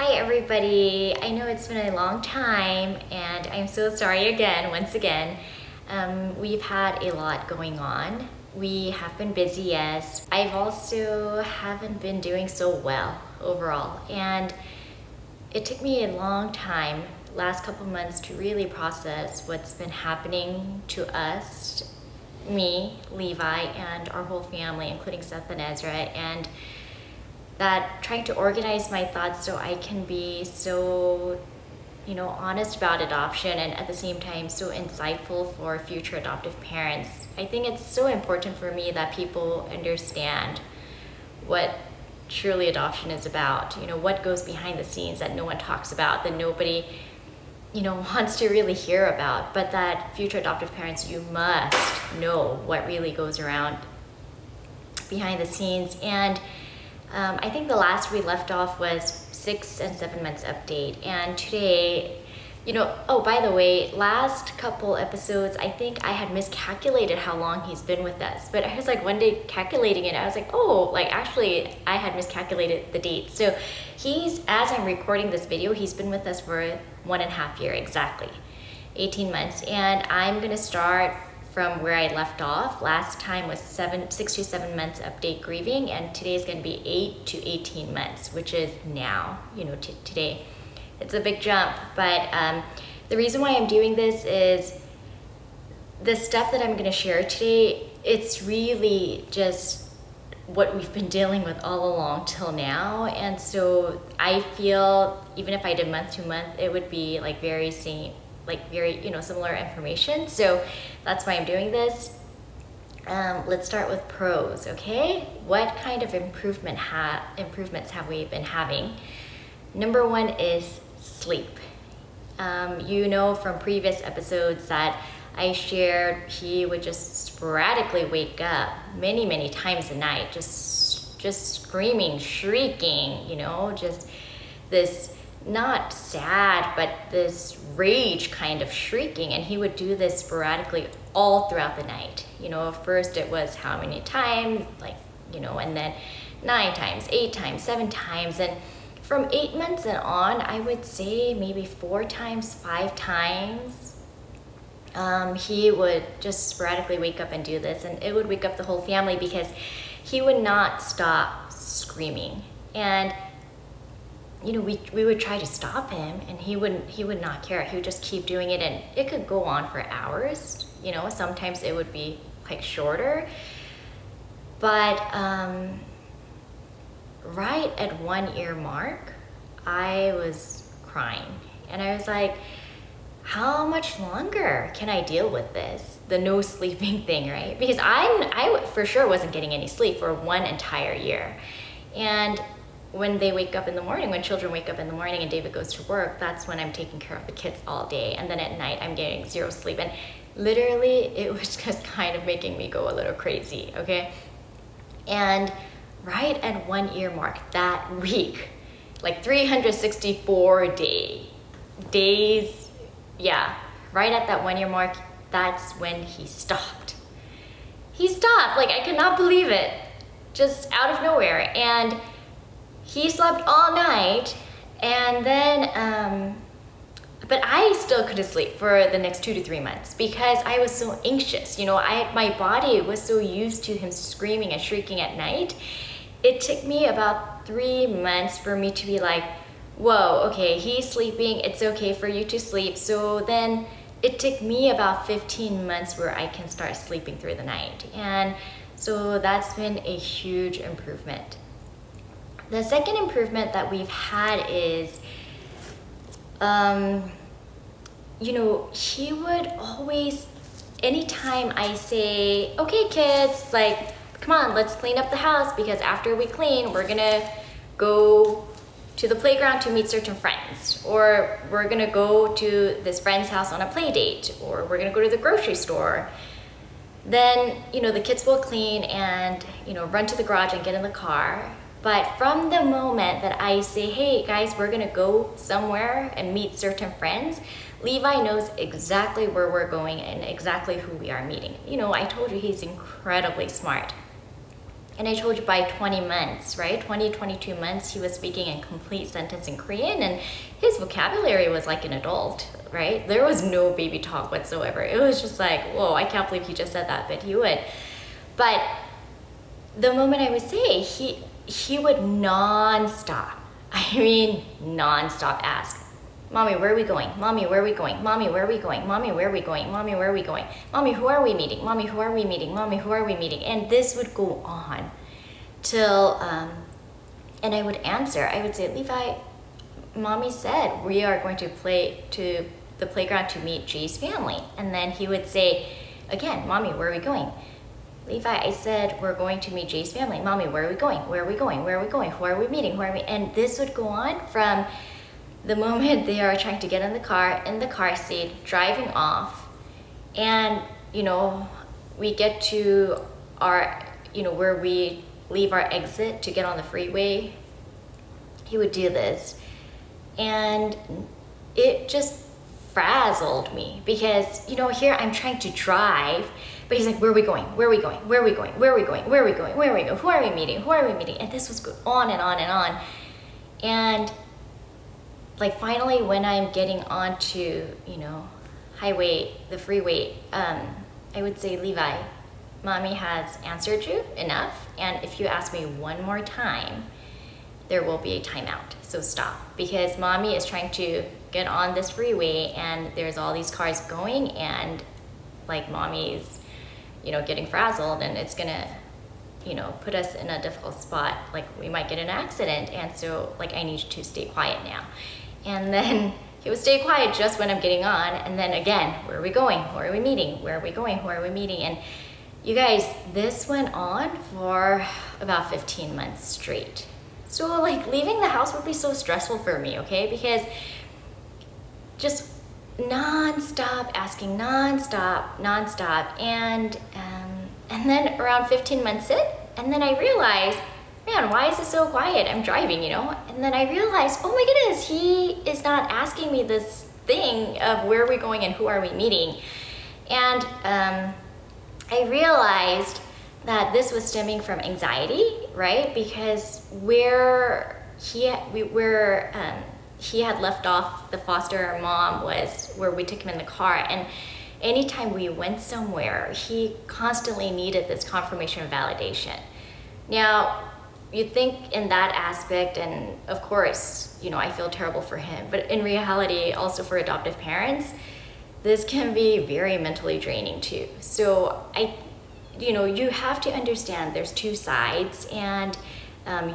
Hi everybody. I know it's been a long time and I'm so sorry once again. We've had a lot going on. We have been busy, yes. I've also haven't been doing so well overall, and it took me a long time, last couple months, to really process what's been happening to us, me, Levi, and our whole family, including Seth and Ezra, and that trying to organize my thoughts so I can be so, honest about adoption and at the same time so insightful for future adoptive parents. I think it's so important for me that people understand what truly adoption is about, what goes behind the scenes that no one talks about, that nobody, wants to really hear about, but that future adoptive parents, you must know what really goes around behind the scenes. And I think the last we left off was 6 and 7 months update, and today, oh, by the way, last couple episodes, I think I had miscalculated how long he's been with us, but I was like one day calculating it, I was like, oh, actually I had miscalculated the date. So as I'm recording this video, he's been with us for 1.5 years, exactly 18 months, and I'm gonna start from where I left off. Last time was 6 to 7 months update grieving, and today is going to be 8 to 18 months, which is now, today. It's a big jump, but the reason why I'm doing this is the stuff that I'm going to share today, it's really just what we've been dealing with all along till now. And so I feel even if I did month to month, it would be very similar information. So that's why I'm doing this. Let's start with pros, okay? What kind of improvements have we been having? Number one is sleep. From previous episodes that I shared, he would just sporadically wake up many times a night, just screaming, shrieking, just this not sad, but this rage kind of shrieking, and he would do this sporadically all throughout the night. First it was how many times, and then 9 times, 8 times, 7 times, and from 8 months and on, I would say maybe 4 times, 5 times, he would just sporadically wake up and do this, and it would wake up the whole family because he would not stop screaming. And we would try to stop him, and he would not care. He would just keep doing it, and it could go on for hours. Sometimes it would be shorter. But right at 1 year mark, I was crying, and I was like, how much longer can I deal with this? The no sleeping thing, right? Because I for sure wasn't getting any sleep for 1 entire year. And when they wake up in the morning, when children wake up in the morning and David goes to work, that's when I'm taking care of the kids all day. And then at night, I'm getting 0 sleep. And literally, it was just kind of making me go a little crazy, okay? And right at 1 year mark, that week, 364 days, yeah, right at that 1 year mark, that's when he stopped. He stopped, I could not believe it, just out of nowhere. And he slept all night, and then, but I still couldn't sleep for the next 2 to 3 months because I was so anxious. My body was so used to him screaming and shrieking at night. It took me about 3 months for me to be like, whoa, okay, he's sleeping, it's okay for you to sleep. So then it took me about 15 months where I can start sleeping through the night. And so that's been a huge improvement. The second improvement that we've had is, he would always, anytime I say, okay kids, come on, let's clean up the house, because after we clean, we're gonna go to the playground to meet certain friends, or we're gonna go to this friend's house on a play date, or we're gonna go to the grocery store. Then, the kids will clean and, run to the garage and get in the car. But from the moment that I say, hey guys, we're gonna go somewhere and meet certain friends, Levi knows exactly where we're going and exactly who we are meeting. I told you he's incredibly smart. And I told you by 20 months, right? 20, 22 months, he was speaking in complete sentence in Korean, and his vocabulary was like an adult, right? There was no baby talk whatsoever. It was just like, whoa, I can't believe he just said that, but he would. But the moment I would say, he would non-stop, I mean, non-stop ask, Mommy, where are we going? Mommy, where are we going? Mommy, where are we going? Mommy, where are we going? Mommy, where are we going? Mommy, who are we meeting? Mommy, who are we meeting? Mommy, who are we meeting? And this would go on till, and I would answer. I would say, Levi, Mommy said we are going to play to the playground to meet G's family. And then he would say, again, Mommy, where are we going? Levi, I said we're going to meet Jay's family. Mommy, where are we going? Where are we going? Where are we going? Who are we meeting? Who are we? And this would go on from the moment they are trying to get in the car seat, driving off, and we get to our, where we leave our exit to get on the freeway. He would do this, and it just frazzled me because here I'm trying to drive, but he's like, where are we going? Where are we going? Where are we going? Where are we going? Where are we going? Where are we going? Who are we meeting? Who are we meeting? And this was on and on and on. And like finally when I'm getting onto, the freeway, I would say, Levi, Mommy has answered you enough. And if you ask me one more time, there will be a timeout. So stop, because Mommy is trying to get on this freeway and there's all these cars going, and like Mommy's, getting frazzled, and it's gonna, put us in a difficult spot. Like we might get in an accident. And so like, I need to stay quiet now. And then he would stay quiet just when I'm getting on. And then again, where are we going? Where are we meeting? Where are we going? Where are we meeting? And you guys, this went on for about 15 months straight. So like leaving the house would be so stressful for me, okay? Because just non-stop asking, non-stop. And then around 15 months in, and then I realized, man, why is it so quiet? I'm driving, And then I realized, oh my goodness, he is not asking me this thing of where are we going and who are we meeting. And I realized that this was stemming from anxiety, right? Because where he had left off, the foster mom was where we took him in the car. And anytime we went somewhere, he constantly needed this confirmation of validation. Now, you think in that aspect, and of course, I feel terrible for him, but in reality, also for adoptive parents, this can be very mentally draining too. So you have to understand there's two sides, and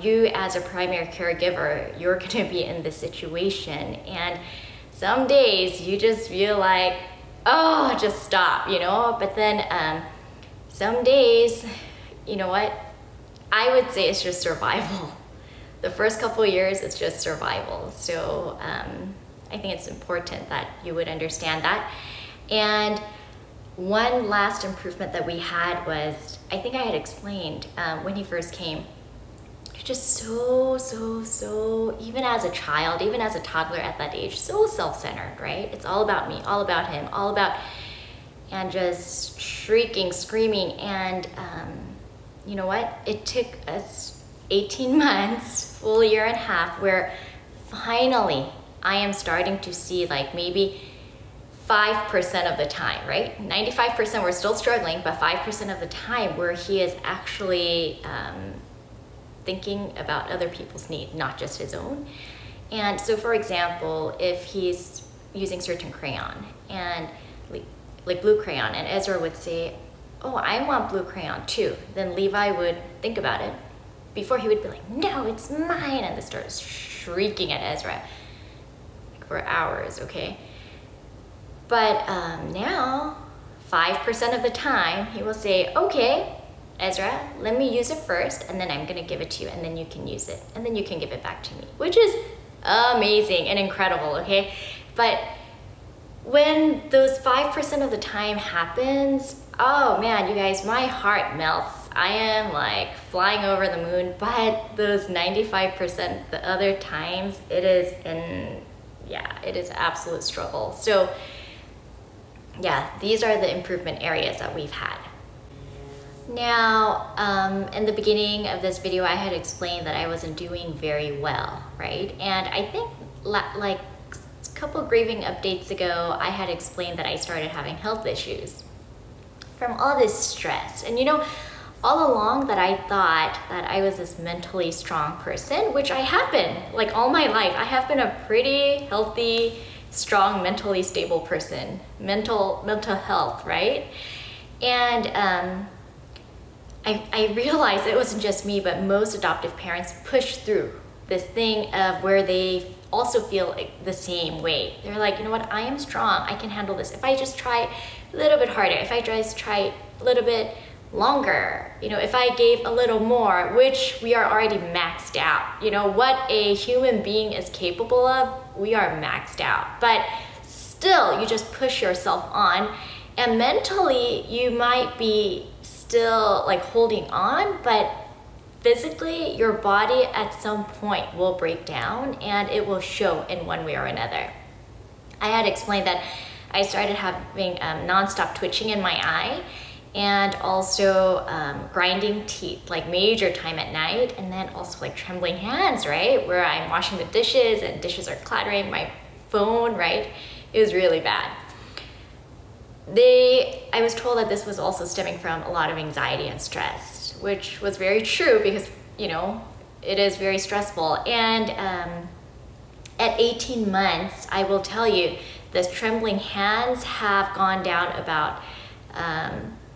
you as a primary caregiver, you're gonna be in this situation, and some days you just feel like, oh, just stop, but then some days, what? I would say it's just survival. The first couple of years, it's just survival. So I think it's important that you would understand that. And one last improvement that we had was, I think I had explained when he first came, just so, even as a child, even as a toddler at that age, so self-centered, right? It's all about me, all about him, all about, and just shrieking, screaming. And you know what? It took us 18 months, full year and a half, where finally I am starting to see like maybe 5% of the time, right? 95% we're still struggling, but 5% of the time where he is actually thinking about other people's needs, not just his own. And so for example, if he's using certain crayon, and like blue crayon, and Ezra would say, oh, I want blue crayon too. Then Levi would think about it. Before he would be like, no, it's mine. And they start shrieking at Ezra for hours, okay? But now, 5% of the time, he will say, okay, Ezra, let me use it first, and then I'm gonna give it to you, and then you can use it, and then you can give it back to me, which is amazing and incredible, okay? But when those 5% of the time happens, oh man, you guys, my heart melts. I am like flying over the moon, but those 95% the other times, it is absolute struggle. So yeah, these are the improvement areas that we've had. Now, in the beginning of this video, I had explained that I wasn't doing very well, right? And I think like a couple grieving updates ago, I had explained that I started having health issues from all this stress. And you know, all along that I thought that I was this mentally strong person, which I have been, like all my life. I have been a pretty healthy, strong, mentally stable person, mental health, right? And I realized it wasn't just me, but most adoptive parents push through this thing of where they also feel like the same way. They're like, you know what, I am strong, I can handle this. If I just try a little bit harder, if I just try a little bit longer, you know, if I gave a little more, which we are already maxed out. You know, what a human being is capable of, we are maxed out. But still, you just push yourself on, and mentally, you might be still like holding on, but physically, your body at some point will break down and it will show in one way or another. I had explained that I started having nonstop twitching in my eye, and also grinding teeth, like major time at night, and then also like trembling hands, right? Where I'm washing the dishes and dishes are clattering, my phone, right? It was really bad. I was told that this was also stemming from a lot of anxiety and stress, which was very true because, you know, it is very stressful. And at 18 months, I will tell you, the trembling hands have gone down about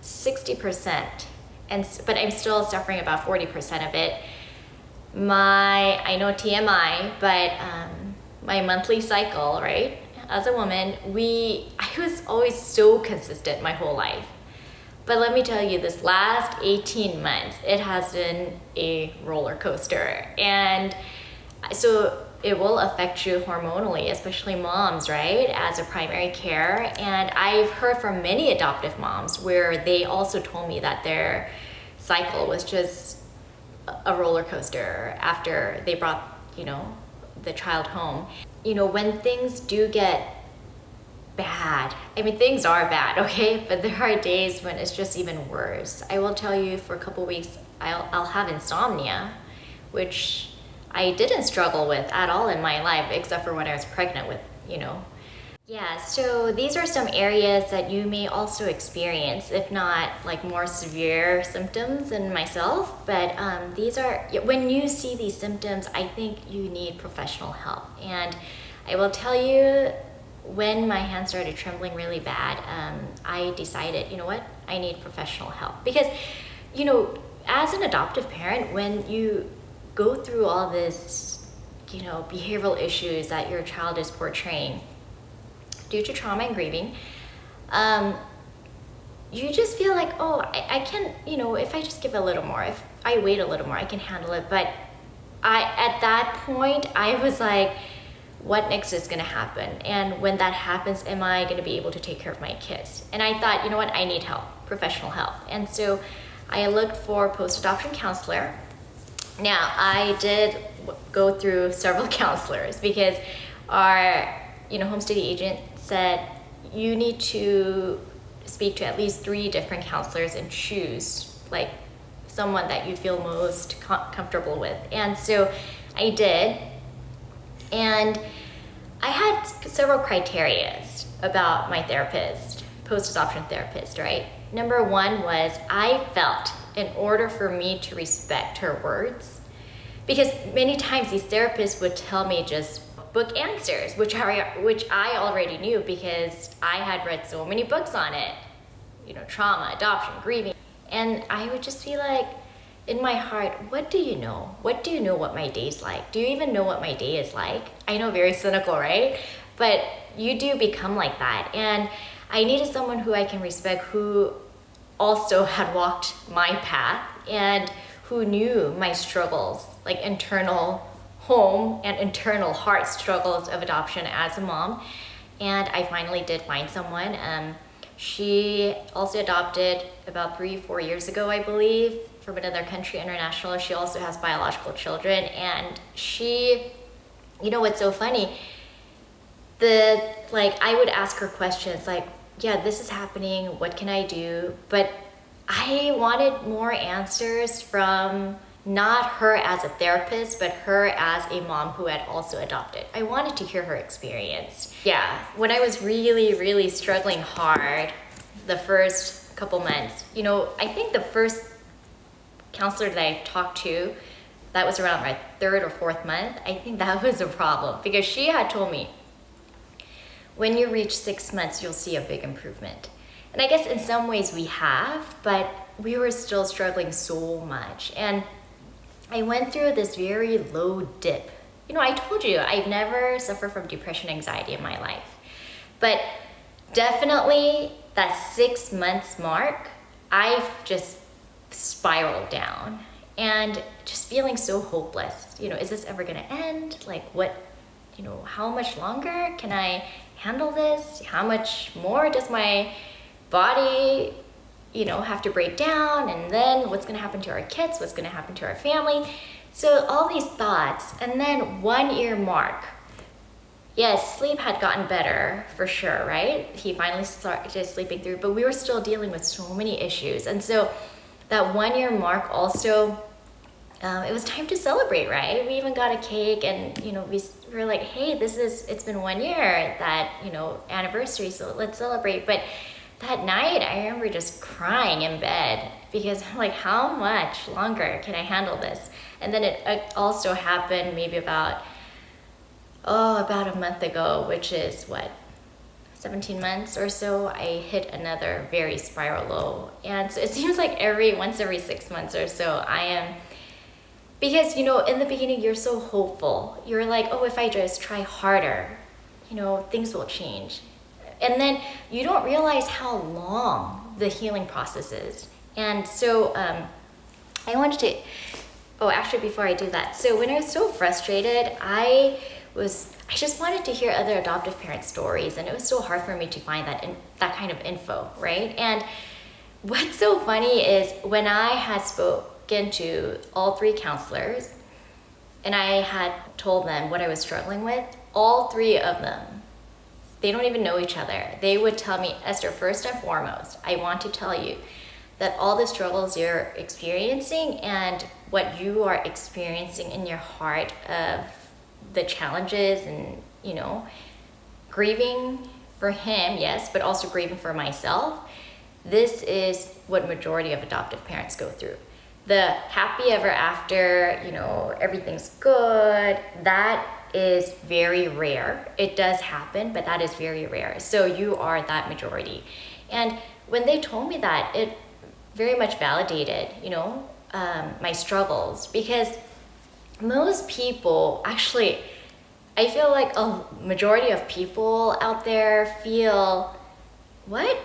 60%, but I'm still suffering about 40% of it. I know TMI, but my monthly cycle, right? As a woman, I was always so consistent my whole life. But let me tell you, this last 18 months, it has been a roller coaster. And so it will affect you hormonally, especially moms, right? As a primary care. And I've heard from many adoptive moms where they also told me that their cycle was just a roller coaster after they brought, you know, the child home. You know, when things do get bad, I mean, things are bad, okay? But there are days when it's just even worse. I will tell you, for a couple weeks, I'll have insomnia, which I didn't struggle with at all in my life, except for when I was pregnant with, you know. Yeah, so these are some areas that you may also experience, if not like more severe symptoms than myself. But these are, when you see these symptoms, I think you need professional help. And I will tell you, when my hands started trembling really bad, I decided, you know what, I need professional help. Because, you know, as an adoptive parent, when you go through all this, you know, behavioral issues that your child is portraying due to trauma and grieving, you just feel like, oh, I can, you know, if I just give a little more, if I wait a little more, I can handle it. But at that point, I was like, what next is gonna happen? And when that happens, am I gonna be able to take care of my kids? And I thought, you know what, I need help, professional help. And so I looked for post-adoption counselor. Now, I did go through several counselors because our, you know, home study agent said you need to speak to at least 3 different counselors and choose like someone that you feel most comfortable with. And so I did, and I had several criteria about my therapist, post-adoption therapist, right? Number 1 was I felt in order for me to respect her words, because many times these therapists would tell me just book answers, which I already knew because I had read so many books on it, you know, trauma, adoption, grieving. And I would just be like, in my heart, what do you know? What do you know what my day's like? Do you even know what my day is like? I know, very cynical, right? But you do become like that. And I needed someone who I can respect, who also had walked my path and who knew my struggles, like internal home and internal heart struggles of adoption as a mom. And I finally did find someone. She also adopted about 3-4 years ago, I believe, from another country, international. She also has biological children. And she, you know what's so funny? I would ask her questions like, yeah, this is happening, what can I do? But I wanted more answers from not her as a therapist, but her as a mom who had also adopted. I wanted to hear her experience. Yeah, when I was really, really struggling hard the first couple months, I think the first counselor that I talked to, that was around my third or fourth month, I think that was a problem because she had told me, when you reach 6 months, you'll see a big improvement. And I guess in some ways we have, but we were still struggling so much. And I went through this very low dip. I told you, I've never suffered from depression, anxiety in my life. But definitely that 6 months mark, I've just spiraled down and just feeling so hopeless. Is this ever gonna end? Like what, how much longer can I handle this? How much more does my body have to break down, and then what's gonna happen to our kids, what's gonna happen to our family? So all these thoughts, and then 1 year mark. Yes, sleep had gotten better for sure, right? He finally started sleeping through, but we were still dealing with so many issues. And so that 1 year mark also, it was time to celebrate, right? We even got a cake, and we were like, hey, it's been 1 year, that anniversary, so let's celebrate. But that night, I remember just crying in bed because I'm like, how much longer can I handle this? And then it also happened maybe about a month ago, which is 17 months or so, I hit another very spiral low. And so it seems like once every 6 months or so, I am, because, in the beginning, you're so hopeful. You're like, oh, if I just try harder, things will change. And then you don't realize how long the healing process is. And so I wanted to, actually before I do that, so when I was so frustrated, I just wanted to hear other adoptive parent stories, and it was so hard for me to find that kind of info, right? And what's so funny is when I had spoken to all 3 counselors, and I had told them what I was struggling with, all 3 of them, they don't even know each other. They would tell me, Esther, first and foremost, I want to tell you that all the struggles you're experiencing and what you are experiencing in your heart of the challenges and, grieving for him, yes, but also grieving for myself, this is what majority of adoptive parents go through. The happy ever after, everything's good, that is very rare. It does happen, but that is very rare. So you are that majority. And when they told me that, it very much validated, my struggles, because most people, actually, I feel like a majority of people out there feel, what?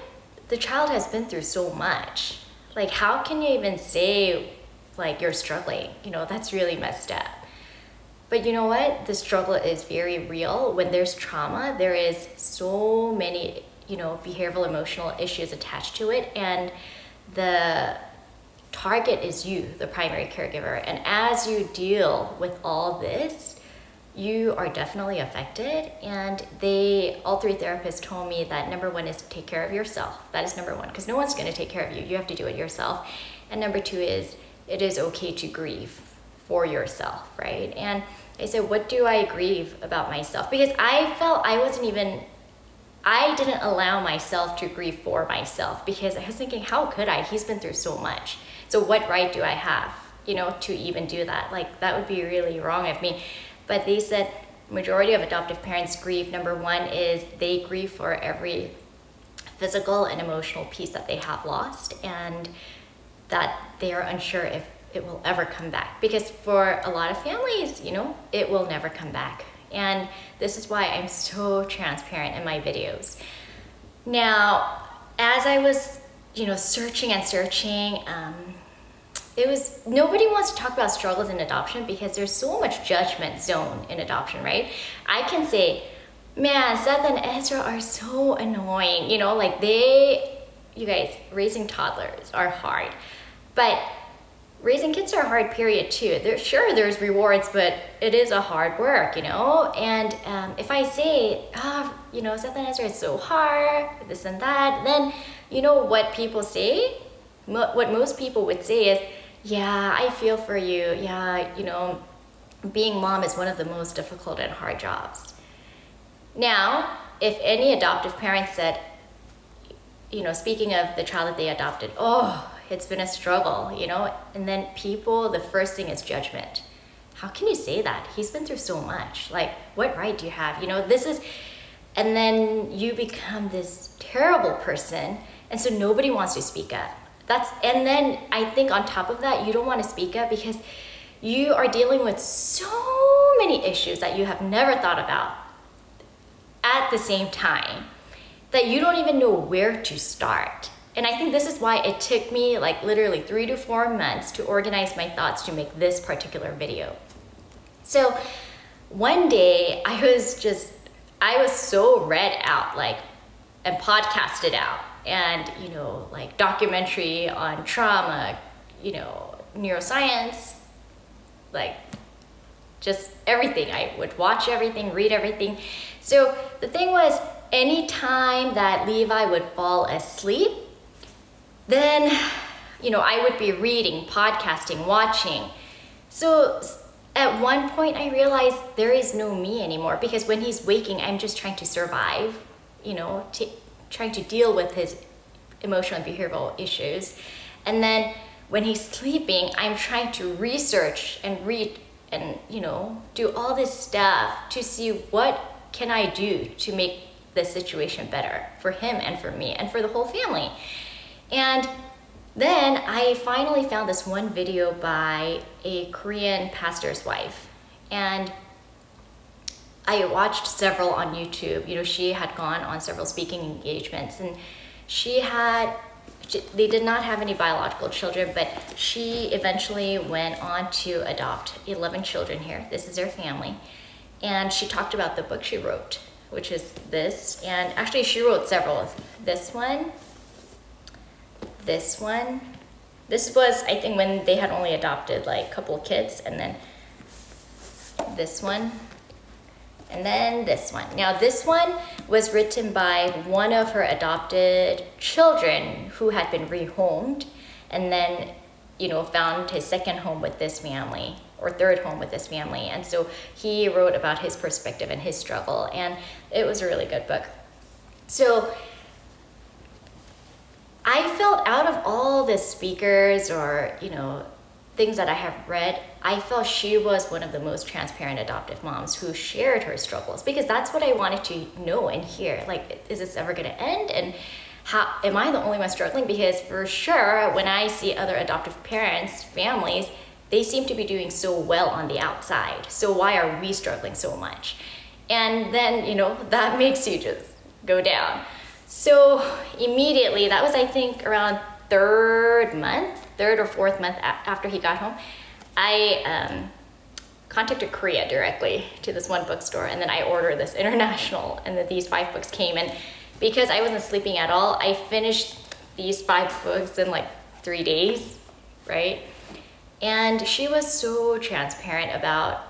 The child has been through so much. Like, how can you even say, like, you're struggling? That's really messed up. But you know what? The struggle is very real. When there's trauma, there is so many, behavioral emotional issues attached to it. And the target is you, the primary caregiver. And as you deal with all this, you are definitely affected. And all 3 therapists told me that number 1 is to take care of yourself. That is number 1, because no one's going to take care of you. You have to do it yourself. And number 2 is it is okay to grieve for yourself, right? And I said, what do I grieve about myself? Because I felt I didn't allow myself to grieve for myself, because I was thinking, how could I? He's been through so much. So what right do I have, to even do that? Like, that would be really wrong of me. But they said majority of adoptive parents grieve. Number 1 is they grieve for every physical and emotional piece that they have lost, and that they are unsure if it will ever come back. Because for a lot of families, it will never come back. And this is why I'm so transparent in my videos. Now, as I was, searching and searching, nobody wants to talk about struggles in adoption because there's so much judgment zone in adoption, right? I can say, man, Seth and Ezra are so annoying. You guys, raising toddlers are hard. But raising kids are hard, period, too. There's rewards, but it is a hard work, And if I say, Seth and Ezra is so hard, this and that, then you know what people say? what most people would say is, yeah, I feel for you. Yeah, being mom is one of the most difficult and hard jobs. Now, if any adoptive parent said, speaking of the child that they adopted, oh, it's been a struggle, and then the first thing is judgment. How can you say that? He's been through so much. Like, what right do you have? And then you become this terrible person, and so nobody wants to speak up. And then I think on top of that, you don't want to speak up because you are dealing with so many issues that you have never thought about at the same time that you don't even know where to start. And I think this is why it took me like literally 3 to 4 months to organize my thoughts to make this particular video. So one day I was so read out, and podcasted out, and like documentary on trauma, neuroscience, like just everything. I would watch everything, read everything. So the thing was, anytime that Levi would fall asleep, then I would be reading, podcasting, watching. So at one point I realized there is no me anymore, because when he's waking, I'm just trying to survive, trying to deal with his emotional and behavioral issues. And then when he's sleeping, I'm trying to research and read and, do all this stuff to see what can I do to make the situation better for him and for me and for the whole family. And then I finally found this one video by a Korean pastor's wife, and I watched several on YouTube. She had gone on several speaking engagements, and they did not have any biological children, but she eventually went on to adopt 11 children here. This is their family. And she talked about the book she wrote, which is this. And actually she wrote several. This one. This was, I think, when they had only adopted like a couple of kids, and then this one. And then this one. Now this one was written by one of her adopted children who had been rehomed, and then, found his second home with this family, or third home with this family. And so he wrote about his perspective and his struggle, and it was a really good book. So I felt, out of all the speakers or, things that I have read, I felt she was one of the most transparent adoptive moms who shared her struggles, because that's what I wanted to know and hear. Like, is this ever going to end? And how am I the only one struggling? Because for sure, when I see other adoptive parents, families, they seem to be doing so well on the outside. So why are we struggling so much? And then, that makes you just go down. So immediately, that was, I think, around third or fourth month after he got home, I contacted Korea directly to this one bookstore, and then I ordered this international, and then these 5 books came. And because I wasn't sleeping at all, I finished these 5 books in like 3 days, right? And she was so transparent about,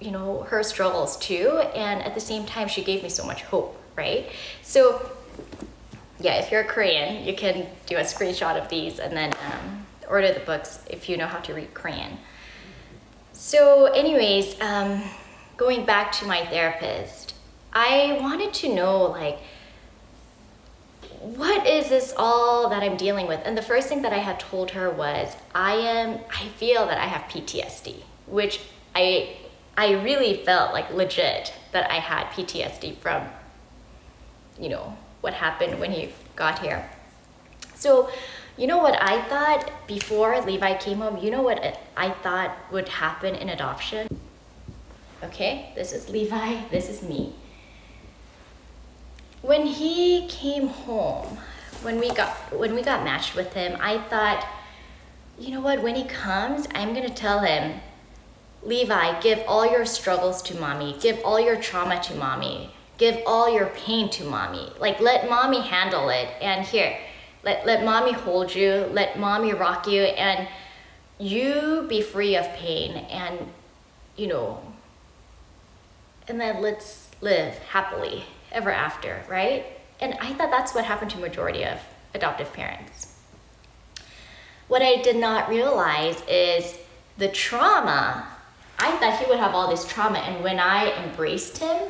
her struggles too, and at the same time, she gave me so much hope, right? So yeah, if you're a Korean, you can do a screenshot of these and then order the books if you know how to read Korean. So anyways, going back to my therapist, I wanted to know, like, what is this all that I'm dealing with? And the first thing that I had told her was, I feel that I have PTSD, which I really felt like legit that I had PTSD from, what happened when he got here. So, what I thought before Levi came home, what I thought would happen in adoption? Okay, this is Levi, this is me. When he came home, when we got matched with him, I thought, when he comes, I'm gonna tell him, Levi, give all your struggles to mommy, give all your trauma to mommy, give all your pain to mommy. Like, let mommy handle it, and here, let mommy hold you, let mommy rock you, and you be free of pain, and and then let's live happily ever after, right? And I thought that's what happened to majority of adoptive parents. What I did not realize is the trauma. I thought he would have all this trauma, and when I embraced him,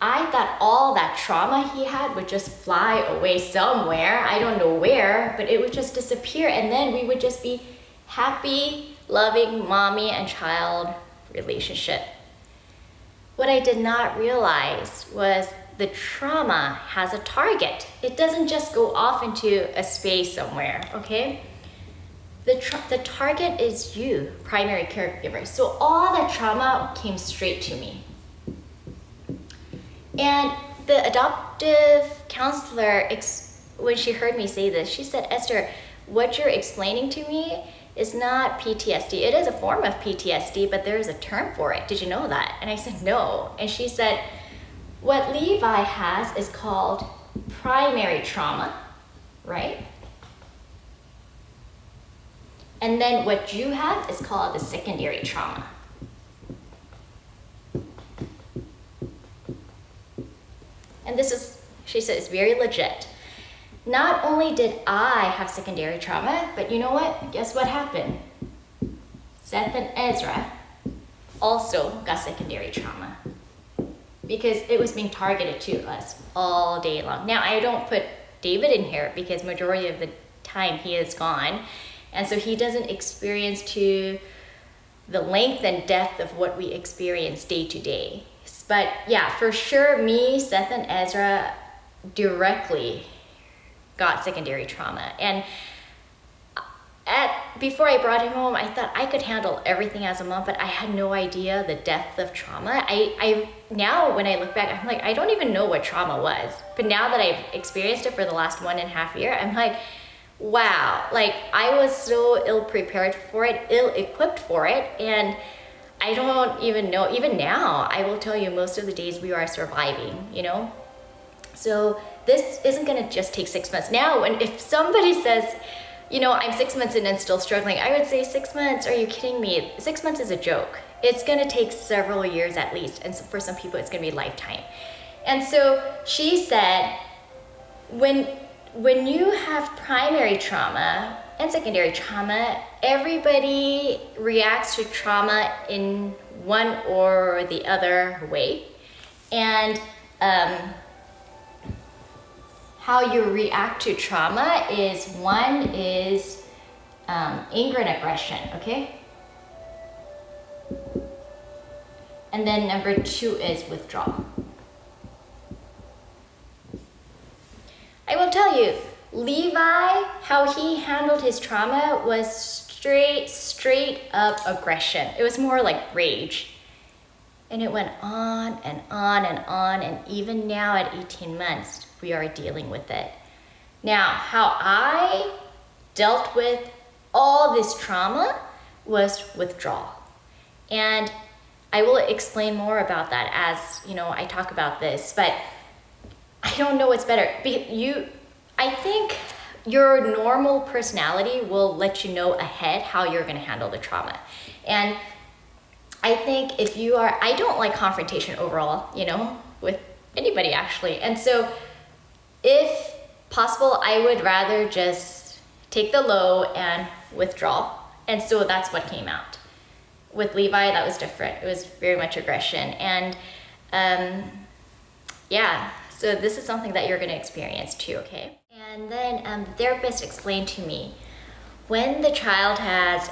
I thought all that trauma he had would just fly away somewhere. I don't know where, but it would just disappear, and then we would just be happy, loving mommy and child relationship. What I did not realize was the trauma has a target. It doesn't just go off into a space somewhere, okay? The target is you, primary caregiver. So all that trauma came straight to me. And the adoptive counselor, when she heard me say this, she said, Esther, what you're explaining to me is not PTSD. It is a form of PTSD, but there is a term for it. Did you know that? And I said, no. And she said, what Levi has is called primary trauma, right? And then what you have is called the secondary trauma. And this is, she said, it's very legit. Not only did I have secondary trauma, but you know what? Guess what happened? Seth and Ezra also got secondary trauma because it was being targeted to us all day long. Now, I don't put David in here because majority of the time he is gone. And so he doesn't experience to the length and depth of what we experience day to day. But yeah, for sure, me, Seth, and Ezra directly got secondary trauma. And before I brought him home, I thought I could handle everything as a mom, but I had no idea the depth of trauma. I now, when I look back, I'm like, I don't even know what trauma was. But now that I've experienced it for the last 1.5 years, I'm like, wow, like I was so ill-prepared for it, ill-equipped for it, and I don't even know, even now, I will tell you most of the days we are surviving, you know? So this isn't gonna just take 6 months. Now, if somebody says, you know, I'm 6 months in and still struggling, I would say 6 months, are you kidding me? 6 months is a joke. It's gonna take several years at least, and so for some people it's gonna be a lifetime. And so she said, when you have primary trauma and secondary trauma, everybody reacts to trauma in one or the other way. And how you react to trauma is one is anger and aggression, okay? And then number 2 is withdrawal. I will tell you, Levi, how he handled his trauma was straight up aggression. It was more like rage. And it went on and on and on, and even now at 18 months, we are dealing with it. Now, how I dealt with all this trauma was withdrawal. And I will explain more about that as, you know, I talk about this, but I don't know what's better. I think your normal personality will let you know ahead how you're gonna handle the trauma. And I think if you are, I don't like confrontation overall, you know, with anybody actually. And so if possible, I would rather just take the low and withdraw. And so that's what came out. With Levi, that was different. It was very much aggression. And yeah, so this is something that you're gonna experience too, okay? And then the therapist explained to me, when the child has,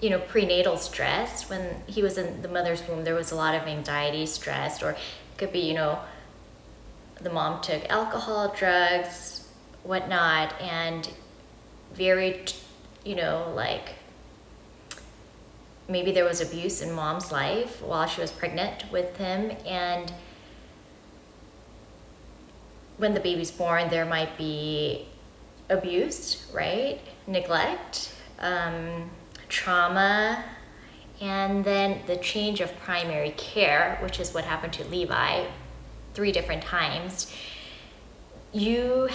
you know, prenatal stress, when he was in the mother's womb, there was a lot of anxiety, stress, or it could be, you know, the mom took alcohol, drugs, whatnot, and very, you know, like, maybe there was abuse in mom's life while she was pregnant with him, and when the baby's born, there might be abuse, right? Neglect, trauma, and then the change of primary care, which is what happened to Levi 3 different times. You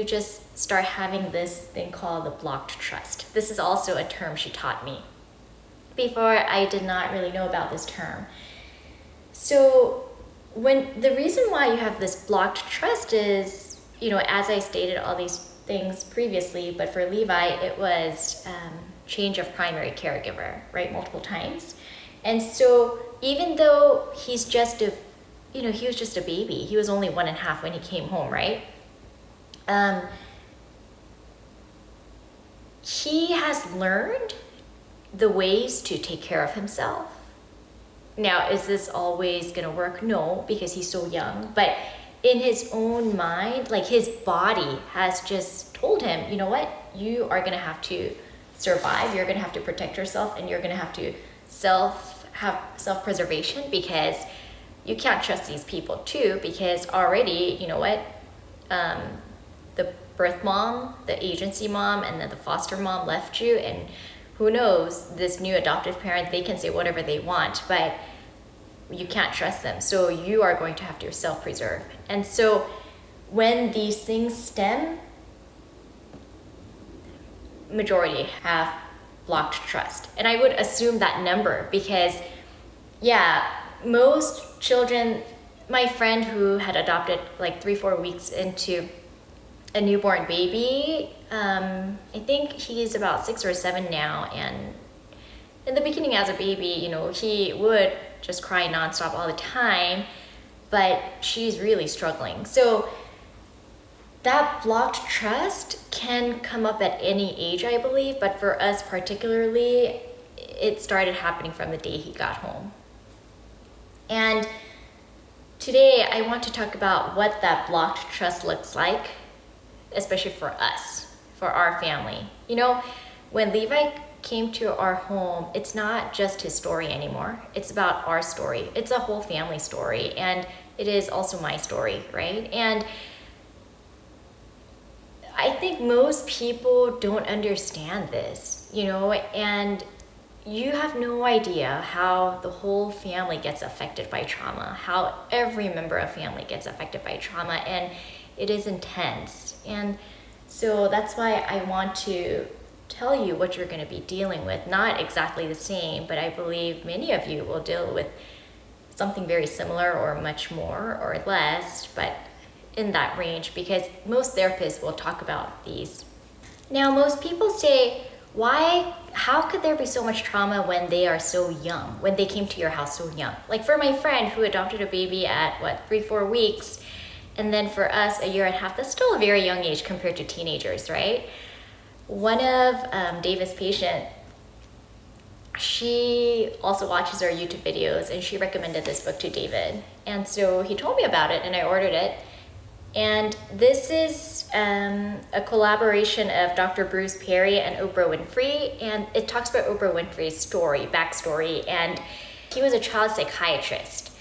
just start having this thing called the blocked trust. This is also a term she taught me. Before, I did not really know about this term. So when the reason why you have this blocked trust is, you know, as I stated, all these things previously, but for Levi, it was change of primary caregiver, right, multiple times. And so even though he's just a, he was just a baby. He was only 1.5 when he came home, right? He has learned the ways to take care of himself. Now, is this always gonna work? No, because he's so young. But in his own mind, like his body has just told him, you know what? You are gonna have to survive. You're gonna have to protect yourself, and you're gonna have to have self-preservation, because you can't trust these people too, because already, you know what? The birth mom, the agency mom, and then the foster mom left you, and who knows, this new adoptive parent, they can say whatever they want, but you can't trust them. So you are going to have to self-preserve. And so when these things stem, majority have blocked trust. And I would assume that number because, yeah, most children, my friend who had adopted like 3-4 weeks into a newborn baby, I think he's about 6 or 7 now, and in the beginning as a baby, he would just cry nonstop all the time, but she's really struggling. So that blocked trust can come up at any age, I believe, but for us particularly, it started happening from the day he got home. And today I want to talk about what that blocked trust looks like, especially for us, for our family. When Levi came to our home, it's not just his story anymore. It's about our story. It's a whole family story, and it is also my story, right? And I think most people don't understand this, and you have no idea how the whole family gets affected by trauma, how every member of family gets affected by trauma, and it is intense. And so that's why I want to tell you what you're going to be dealing with. Not exactly the same, but I believe many of you will deal with something very similar or much more or less, but in that range, because most therapists will talk about these. Now, most people say, how could there be so much trauma when they are so young, when they came to your house so young? Like for my friend who adopted a baby at 3-4 weeks, and then for us 1.5 years, that's still a very young age compared to teenagers, right? One of David's patients, she also watches our YouTube videos, and she recommended this book to David. And so he told me about it, and I ordered it. And this is a collaboration of Dr. Bruce Perry and Oprah Winfrey, and it talks about Oprah Winfrey's backstory, and he was a child psychiatrist,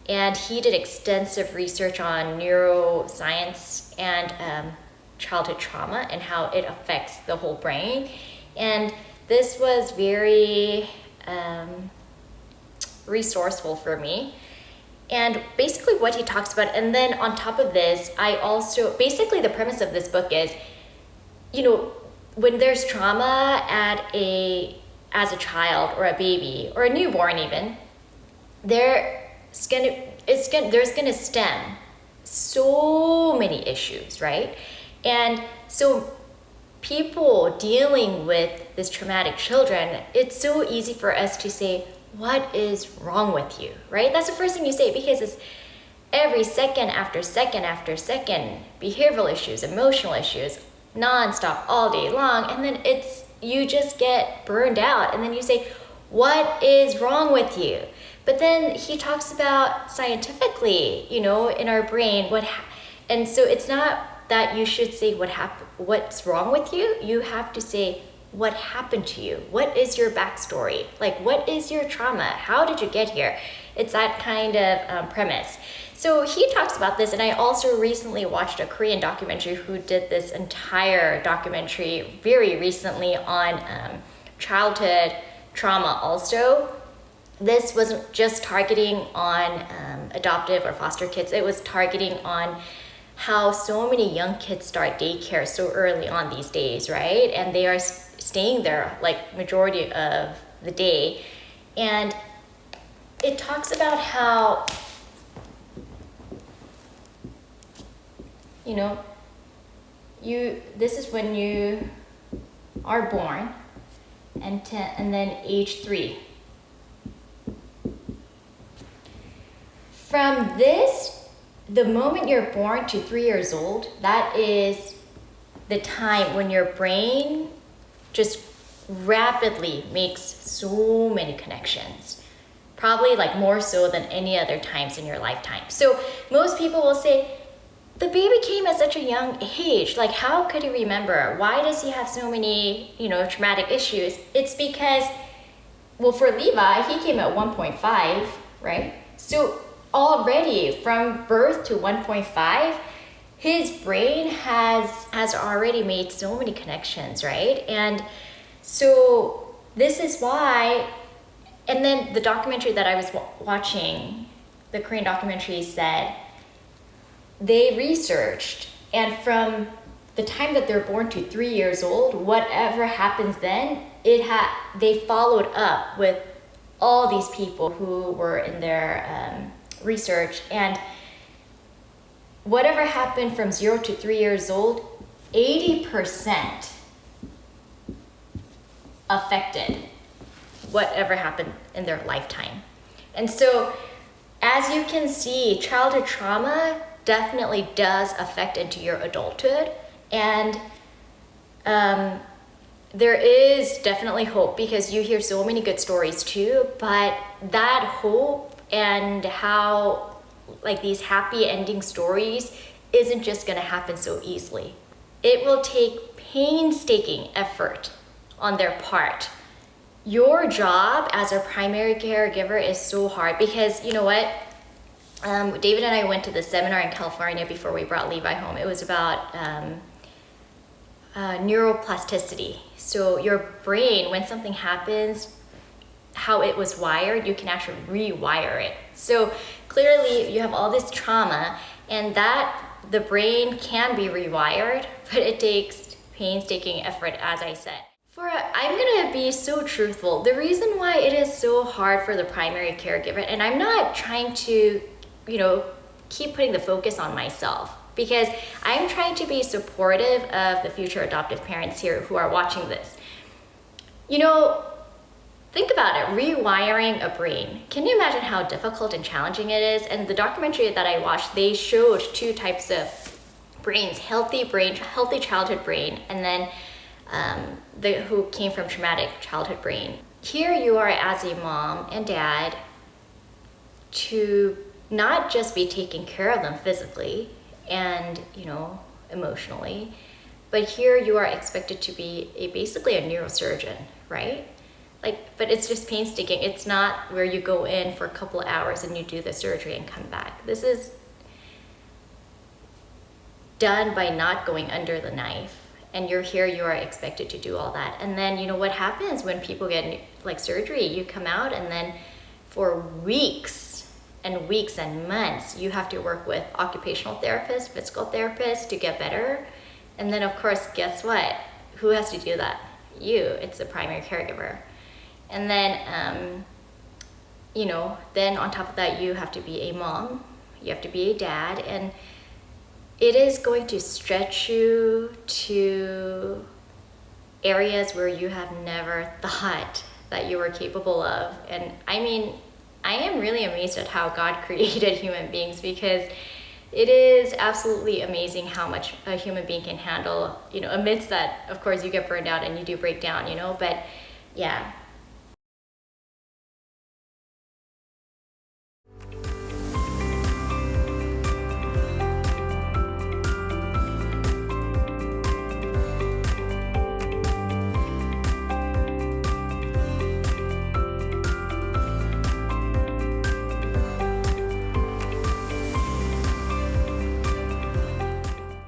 and he did extensive research on neuroscience and childhood trauma and how it affects the whole brain. And this was very resourceful for me. And basically what he talks about, and then on top of this, basically the premise of this book is, when there's trauma as a child or a baby or a newborn even, there's gonna stem so many issues, right? And so people dealing with this traumatic children, it's so easy for us to say, what is wrong with you, right? That's the first thing you say, because it's every second after second after second, behavioral issues, emotional issues, nonstop all day long. And then you just get burned out. And then you say, what is wrong with you? But then he talks about scientifically, in our brain, and so it's not that you should say what's wrong with you. You have to say, what happened to you? What is your backstory? Like, what is your trauma? How did you get here? It's that kind of premise. So he talks about this, and I also recently watched a Korean documentary who did this entire documentary very recently on childhood trauma also. This wasn't just targeting on adoptive or foster kids. It was targeting on how so many young kids start daycare so early on these days, right? And they are staying there like majority of the day. And it talks about how, this is when you are born, and then age 3. From this, the moment you're born to 3 years old, that is the time when your brain just rapidly makes so many connections. Probably like more so than any other times in your lifetime. So most people will say, the baby came at such a young age. Like, how could he remember? Why does he have so many, traumatic issues? It's because, well, for Levi, he came at 1.5, right? So already from birth to 1.5, his brain has already made so many connections, right? And so this is why, and then the documentary that I was watching, the Korean documentary, said they researched, and from the time that they're born to 3 years old, whatever happens then, they followed up with all these people who were in their research, and whatever happened from 0 to 3 years old, 80% affected whatever happened in their lifetime. And so, as you can see, childhood trauma definitely does affect into your adulthood, and there is definitely hope, because you hear so many good stories too, but that hope and how like these happy ending stories isn't just gonna happen so easily. It will take painstaking effort on their part. Your job as a primary caregiver is so hard, because you know what? David and I went to the seminar in California before we brought Levi home. It was about neuroplasticity. So your brain, when something happens, how it was wired, you can actually rewire it. So clearly you have all this trauma, and that the brain can be rewired, but it takes painstaking effort, as I said. I'm gonna be so truthful. The reason why it is so hard for the primary caregiver, and I'm not trying to, keep putting the focus on myself, because I'm trying to be supportive of the future adoptive parents here who are watching this. Think about it, rewiring a brain. Can you imagine how difficult and challenging it is? And the documentary that I watched, they showed 2 types of brains, healthy childhood brain, and then who came from traumatic childhood brain. Here you are as a mom and dad to not just be taking care of them physically and, emotionally, but here you are expected to be basically a neurosurgeon, right? But it's just painstaking. It's not where you go in for a couple of hours and you do the surgery and come back. This is done by not going under the knife. And you are expected to do all that. And then, what happens when people get surgery? You come out, and then for weeks and weeks and months, you have to work with occupational therapists, physical therapists to get better. And then, of course, guess what? Who has to do that? You. It's the primary caregiver. And then, then on top of that, you have to be a mom, you have to be a dad, and it is going to stretch you to areas where you have never thought that you were capable of. And I am really amazed at how God created human beings, because it is absolutely amazing how much a human being can handle, amidst that, of course, you get burned out and you do break down, but yeah.